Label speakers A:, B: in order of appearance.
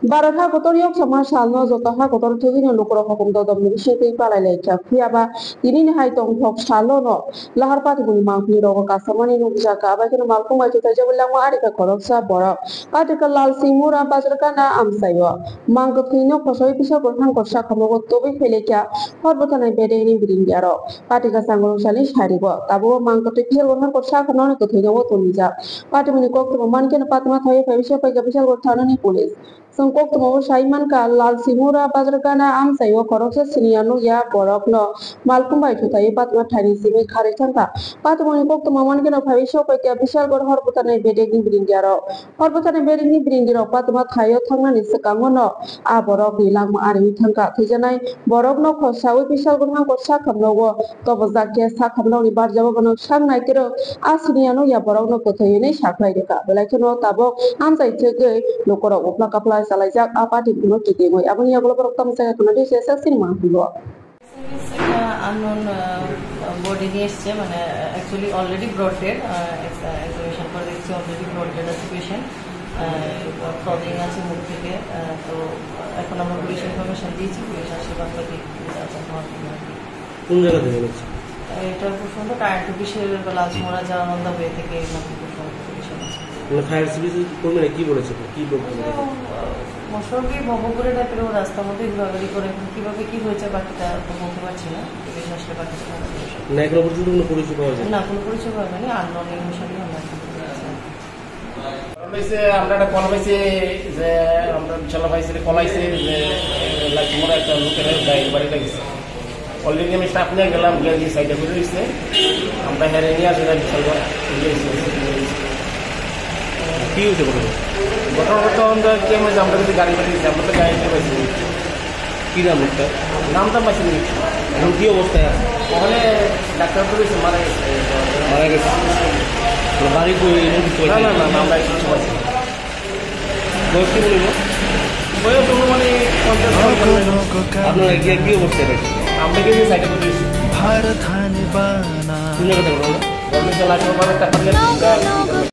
A: Baratha kotoriok sama salno jotaha kotor thugino lokro hokum dodom ni shekei palai lecha khiaba ini ni hai tong thok salo no lahar pati buni mangni ro ka samani nu jaka ba kino malkum ba jota jabulang ma ari ka koroksa bora pati ka lal simura bazar kana amsayo mangko thino khosoi pisa gorhan korsa khamogo tobi felekya horbotana bede ni bringyaro pati ka sangro sali sharigo tabo mangko te pisa gorhan korsa khano ko thino wo tunija pati buni kok to man ken patma thaye pabisa pa ga pisa gorthano ni police Sangkok tumo Saiman ka lal simura bazarkana am sayo koroksa sinianu ya borokno malkumbai thutai patma thani simi khare thangka patmoni kok tumo man keno bhavisho paikya bishal gor horbutane bedegni bringyaro horbutane bedegni bringyaro patma thayo thangnani sakangono a borok ni langma arimi thangka thujanai borokno khosawi bishal gor hang korsa khamnogo tobojake sakhamnoni barjabo bono sangnai kero a sinianu ya borokno kothayene saklai reka belakeno tabo am sai thege lokoro opla kapla salajak apa di bunuh kita ngoi abang ya kalau peroktam saya kena di saya sini mah dulu
B: unknown body নিয়ে এসেছে মানে actually already brought dead examination করে দেখছি already brought dead আছে patient frothing আছে মুখ থেকে তো এখন আমরা পুলিশ ইনফরমেশন দিয়েছি পুলিশ আসছে বাকি
C: কোন জায়গা থেকে বলছি
B: এটা প্রসঙ্গ টায়ার টু বিশের লালসমোড়া জানানন্দা ওয়ে থেকে পুলিশ আছে
C: মানে ফায়ার সার্ভিস কর্মীরা কি বলেছে কি বলতে
B: মশরফি ভবপুরে টাইপের রাস্তার মধ্যে ঘোরাঘুরি করে কিভাবে কি হয়েছে বাকিটা তো বলতে পারছি না পুলিশ আসলে বাকিটা
C: না এখনো পর্যন্ত কোনো পরিচয় পাওয়া যায়
B: না কোনো পরিচয় পাওয়া যায়নি আননোন ইনফরমেশনই আমরা
D: আমরা একটা কল পাইছি যে আমরা বিশাল পাইছি কল আইছে যে লাইমোরা একটা লোকের বাড়ি লাগিয়েছে অলরেডি আমি স্টাফ নিয়ে গেলাম গিয়ে সাইডে করে দিচ্ছে আমরা হেরে নিয়ে আসি বিশাল
C: কি হয়েছে বলো
D: ঘটনাটা তো আমরা কি হয়েছে আমরা যদি গাড়ি পাঠিয়েছি আমরা তো গাড়ি নিয়ে পাইছি
C: কি নাম লোকটা
D: নামটা পাইছি
C: এখন কি অবস্থায় আছে
D: ওখানে ডাক্তার বলেছে মারা গেছে
C: মারা গেছে বাড়ি
D: না না না আমরা কিছু পাইছি
C: বয়স কি বলবো
D: বয়স মানে 50
C: আপনার কি অবস্থায় রয়েছে
D: আমরা গিয়ে সাইডে করে দিয়েছি
C: কোন জায়গা থেকে
D: টাকা